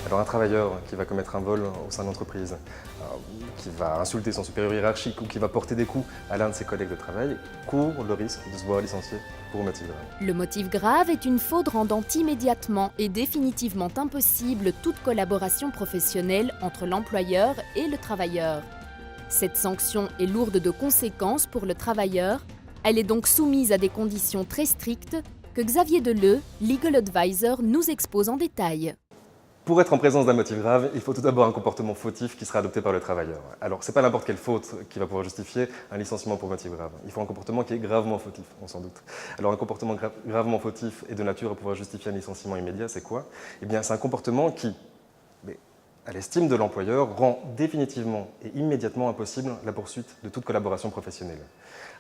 Alors un travailleur qui va commettre un vol au sein de l'entreprise, qui va insulter son supérieur hiérarchique ou qui va porter des coups à l'un de ses collègues de travail, court le risque de se voir licencié pour motif grave. Le motif grave est une faute rendant immédiatement et définitivement impossible toute collaboration professionnelle entre l'employeur et le travailleur. Cette sanction est lourde de conséquences pour le travailleur. Elle est donc soumise à des conditions très strictes que Xavier Deleu, Legal Advisor, nous expose en détail. Pour être en présence d'un motif grave, il faut tout d'abord un comportement fautif qui sera adopté par le travailleur. Alors, ce n'est pas n'importe quelle faute qui va pouvoir justifier un licenciement pour motif grave. Il faut un comportement qui est gravement fautif, on s'en doute. Alors, un comportement gravement fautif et de nature à pouvoir justifier un licenciement immédiat, c'est quoi? Eh bien, c'est un comportement qui, à l'estime de l'employeur, rend définitivement et immédiatement impossible la poursuite de toute collaboration professionnelle.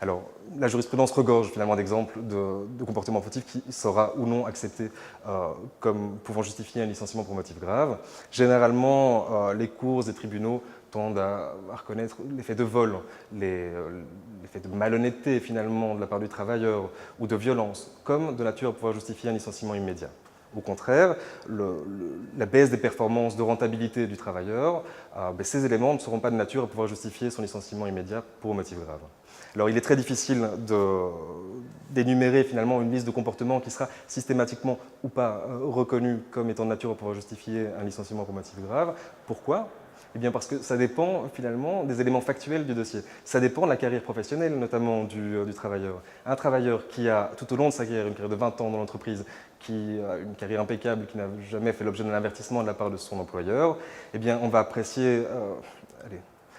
Alors, la jurisprudence regorge finalement d'exemples de comportements fautifs qui sera ou non acceptés comme pouvant justifier un licenciement pour motif grave. Généralement, les cours et tribunaux tendent à reconnaître l'effet de vol, l'effet de malhonnêteté finalement de la part du travailleur ou de violence comme de nature à pouvoir justifier un licenciement immédiat. Au contraire, la baisse des performances de rentabilité du travailleur, ces éléments ne seront pas de nature à pouvoir justifier son licenciement immédiat pour motif grave. Alors il est très difficile d'énumérer finalement une liste de comportements qui sera systématiquement ou pas reconnue comme étant de nature à pouvoir justifier un licenciement pour motif grave. Pourquoi ? Eh bien parce que ça dépend finalement des éléments factuels du dossier. Ça dépend de la carrière professionnelle notamment du travailleur. Un travailleur qui a tout au long de sa carrière, une carrière de 20 ans dans l'entreprise, qui a une carrière impeccable, qui n'a jamais fait l'objet d'un avertissement de la part de son employeur, eh bien on va apprécier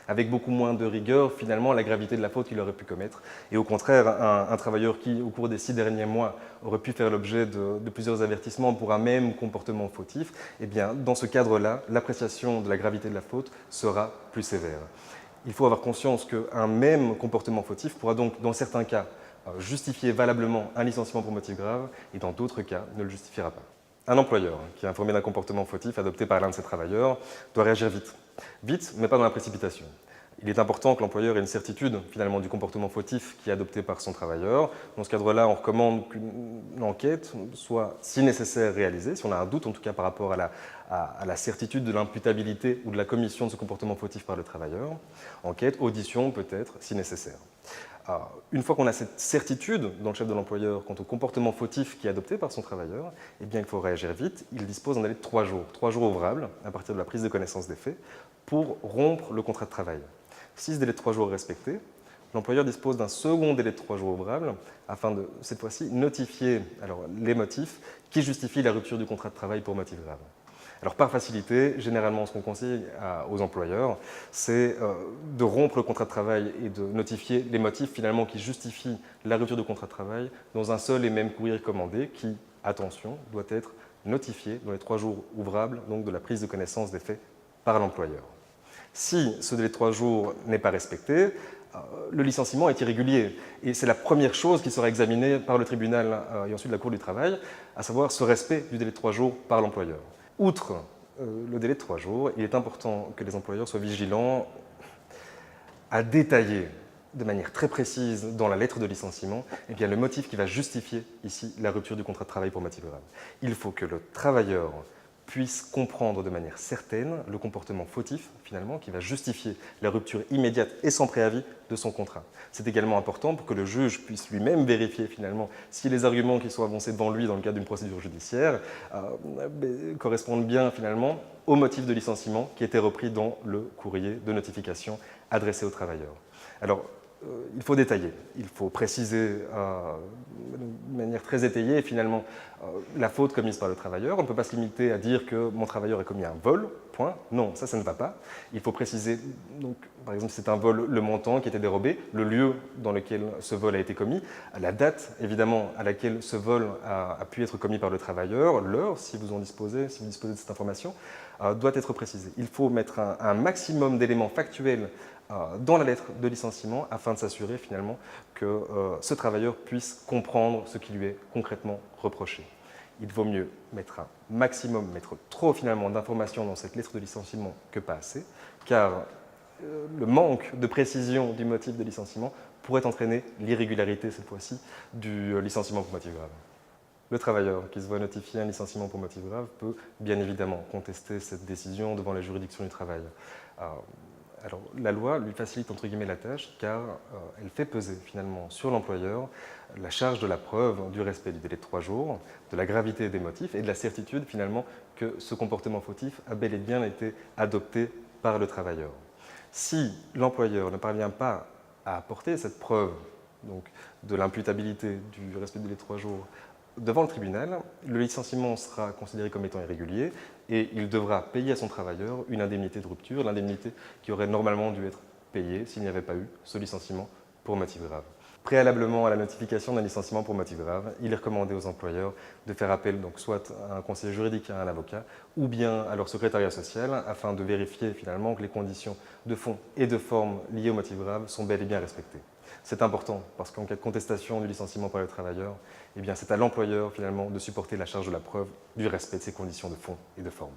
avec beaucoup moins de rigueur finalement la gravité de la faute qu'il aurait pu commettre. Et au contraire, un travailleur qui, au cours des 6 derniers mois, aurait pu faire l'objet de plusieurs avertissements pour un même comportement fautif, eh bien, dans ce cadre-là, l'appréciation de la gravité de la faute sera plus sévère. Il faut avoir conscience qu'un même comportement fautif pourra donc, dans certains cas, justifier valablement un licenciement pour motif grave et dans d'autres cas, ne le justifiera pas. Un employeur qui est informé d'un comportement fautif adopté par l'un de ses travailleurs doit réagir vite. Vite, mais pas dans la précipitation. Il est important que l'employeur ait une certitude finalement du comportement fautif qui est adopté par son travailleur. Dans ce cadre-là, on recommande qu'une enquête soit, si nécessaire, réalisée, si on a un doute en tout cas par rapport à la certitude de l'imputabilité ou de la commission de ce comportement fautif par le travailleur. Enquête, audition peut-être, si nécessaire. Une fois qu'on a cette certitude dans le chef de l'employeur quant au comportement fautif qui est adopté par son travailleur, eh bien, il faut réagir vite. Il dispose d'un délai de 3 jours. 3 jours ouvrables, à partir de la prise de connaissance des faits, pour rompre le contrat de travail. Si ce délai de 3 jours est respecté, l'employeur dispose d'un second délai de 3 jours ouvrables afin de, cette fois-ci, notifier les motifs qui justifient la rupture du contrat de travail pour motif grave. Alors par facilité, généralement ce qu'on conseille aux employeurs, c'est de rompre le contrat de travail et de notifier les motifs finalement qui justifient la rupture du contrat de travail dans un seul et même courrier commandé qui, attention, doit être notifié dans les 3 jours ouvrables donc de la prise de connaissance des faits par l'employeur. Si ce délai de 3 jours n'est pas respecté, le licenciement est irrégulier et c'est la première chose qui sera examinée par le tribunal et ensuite la Cour du travail, à savoir ce respect du délai de 3 jours par l'employeur. Outre le délai de 3 jours, il est important que les employeurs soient vigilants à détailler de manière très précise dans la lettre de licenciement le motif qui va justifier ici la rupture du contrat de travail pour motif grave. Il faut que le travailleur puisse comprendre de manière certaine le comportement fautif, finalement, qui va justifier la rupture immédiate et sans préavis de son contrat. C'est également important pour que le juge puisse lui-même vérifier, finalement, si les arguments qui sont avancés devant lui dans le cadre d'une procédure judiciaire correspondent bien, finalement, au motif de licenciement qui était repris dans le courrier de notification adressé au travailleur. Alors, il faut détailler, il faut préciser de manière très étayée finalement la faute commise par le travailleur. On ne peut pas se limiter à dire que mon travailleur a commis un vol, point. Non, ça ne va pas. Il faut préciser, donc, par exemple, si c'est un vol, le montant qui était dérobé, le lieu dans lequel ce vol a été commis, la date évidemment à laquelle ce vol a pu être commis par le travailleur, l'heure, si vous disposez de cette information, doit être précisée. Il faut mettre un maximum d'éléments factuels dans la lettre de licenciement afin de s'assurer finalement que ce travailleur puisse comprendre ce qui lui est concrètement reproché. Il vaut mieux mettre un maximum, mettre trop finalement d'informations dans cette lettre de licenciement que pas assez, car le manque de précision du motif de licenciement pourrait entraîner l'irrégularité cette fois-ci du licenciement pour motif grave. Le travailleur qui se voit notifier un licenciement pour motif grave peut bien évidemment contester cette décision devant les juridictions du travail. Alors, la loi lui facilite entre guillemets la tâche car elle fait peser finalement sur l'employeur la charge de la preuve du respect du délai de 3 jours, de la gravité des motifs et de la certitude finalement que ce comportement fautif a bel et bien été adopté par le travailleur. Si l'employeur ne parvient pas à apporter cette preuve donc, de l'imputabilité du respect du délai de 3 jours devant le tribunal, le licenciement sera considéré comme étant irrégulier et il devra payer à son travailleur une indemnité de rupture, l'indemnité qui aurait normalement dû être payée s'il n'y avait pas eu ce licenciement pour motif grave. Préalablement à la notification d'un licenciement pour motif grave, il est recommandé aux employeurs de faire appel donc soit à un conseiller juridique, à un avocat, ou bien à leur secrétariat social, afin de vérifier finalement que les conditions de fond et de forme liées au motif grave sont bel et bien respectées. C'est important parce qu'en cas de contestation du licenciement par le travailleur, c'est à l'employeur finalement de supporter la charge de la preuve du respect de ces conditions de fond et de forme.